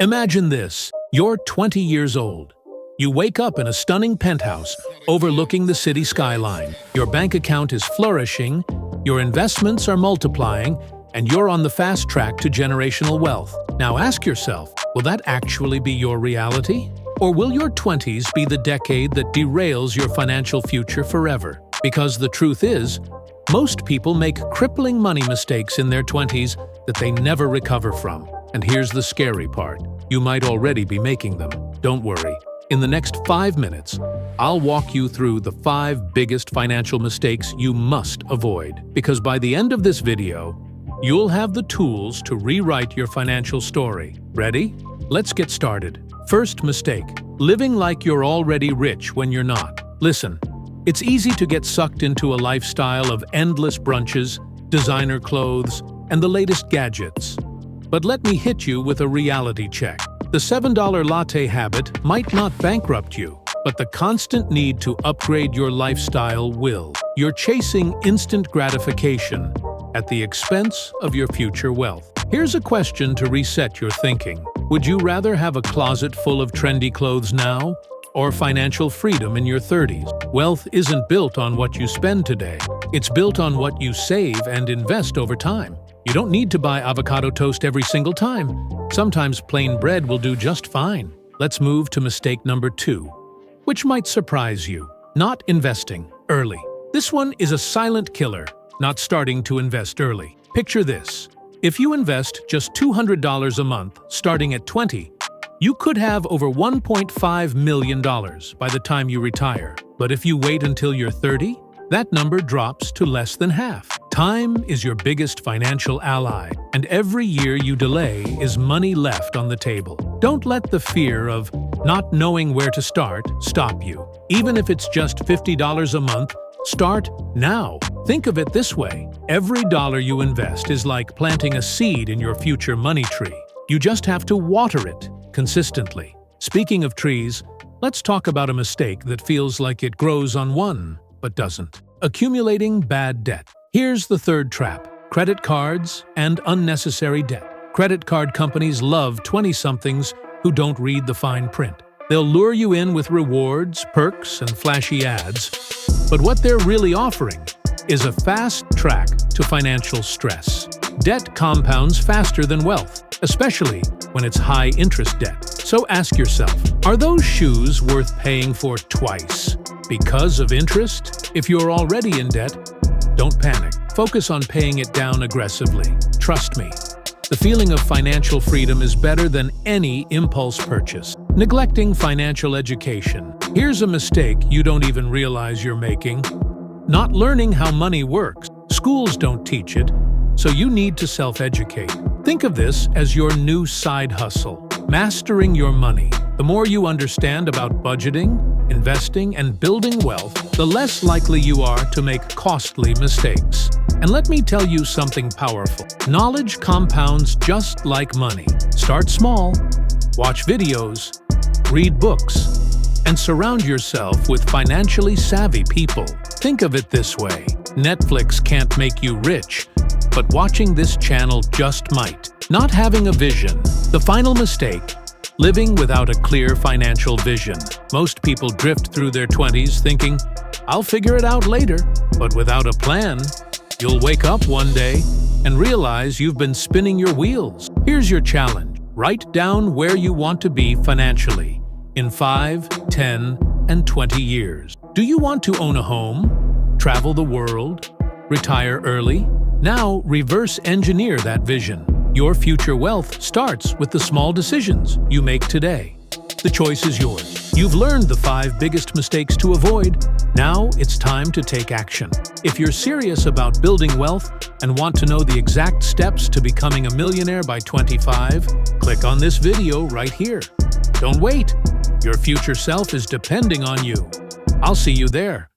Imagine this. You're 20 years old. You wake up in a stunning penthouse overlooking the city skyline. Your bank account is flourishing, your investments are multiplying, and you're on the fast track to generational wealth. Now ask yourself, will that actually be your reality? Or will your 20s be the decade that derails your financial future forever? Because the truth is, most people make crippling money mistakes in their 20s that they never recover from. And here's the scary part. You might already be making them. Don't worry. In the next 5 minutes, I'll walk you through the 5 biggest financial mistakes you must avoid. Because by the end of this video, you'll have the tools to rewrite your financial story. Ready? Let's get started. First mistake: living like you're already rich when you're not. Listen, it's easy to get sucked into a lifestyle of endless brunches, designer clothes, and the latest gadgets. But let me hit you with a reality check. The $7 latte habit might not bankrupt you, but the constant need to upgrade your lifestyle will. You're chasing instant gratification at the expense of your future wealth. Here's a question to reset your thinking. Would you rather have a closet full of trendy clothes now, or financial freedom in your 30s? Wealth isn't built on what you spend today. It's built on what you save and invest over time. You don't need to buy avocado toast every single time. Sometimes plain bread will do just fine. Let's move to mistake number 2, which might surprise you. Not investing early. This one is a silent killer, not starting to invest early. Picture this. If you invest just $200 a month starting at 20, you could have over $1.5 million by the time you retire. But if you wait until you're 30, that number drops to less than half. Time is your biggest financial ally, and every year you delay is money left on the table. Don't let the fear of not knowing where to start stop you. Even if it's just $50 a month, start now. Think of it this way. Every dollar you invest is like planting a seed in your future money tree. You just have to water it consistently. Speaking of trees, let's talk about a mistake that feels like it grows on one, but doesn't. Accumulating bad debt. Here's the third trap: credit cards and unnecessary debt. Credit card companies love 20-somethings who don't read the fine print. They'll lure you in with rewards, perks, and flashy ads, but what they're really offering is a fast track to financial stress. Debt compounds faster than wealth, especially when it's high-interest debt. So ask yourself, are those shoes worth paying for twice because of interest? If you're already in debt, don't panic. Focus on paying it down aggressively. Trust me, the feeling of financial freedom is better than any impulse purchase. Neglecting financial education. Here's a mistake you don't even realize you're making. Not learning how money works. Schools don't teach it, so you need to self-educate. Think of this as your new side hustle, mastering your money. The more you understand about budgeting, investing, and building wealth, the less likely you are to make costly mistakes. And let me tell you something powerful. Knowledge compounds just like money. Start small, watch videos, read books, and surround yourself with financially savvy people. Think of it this way. Netflix can't make you rich, but watching this channel just might. Not having a vision. The final mistake: living without a clear financial vision. Most people drift through their 20s thinking, I'll figure it out later. But without a plan, you'll wake up one day and realize you've been spinning your wheels. Here's your challenge. Write down where you want to be financially in 5, 10, and 20 years. Do you want to own a home, travel the world, retire early? Now reverse engineer that vision. Your future wealth starts with the small decisions you make today. The choice is yours. You've learned the 5 biggest mistakes to avoid. Now it's time to take action. If you're serious about building wealth and want to know the exact steps to becoming a millionaire by 25, click on this video right here. Don't wait. Your future self is depending on you. I'll see you there.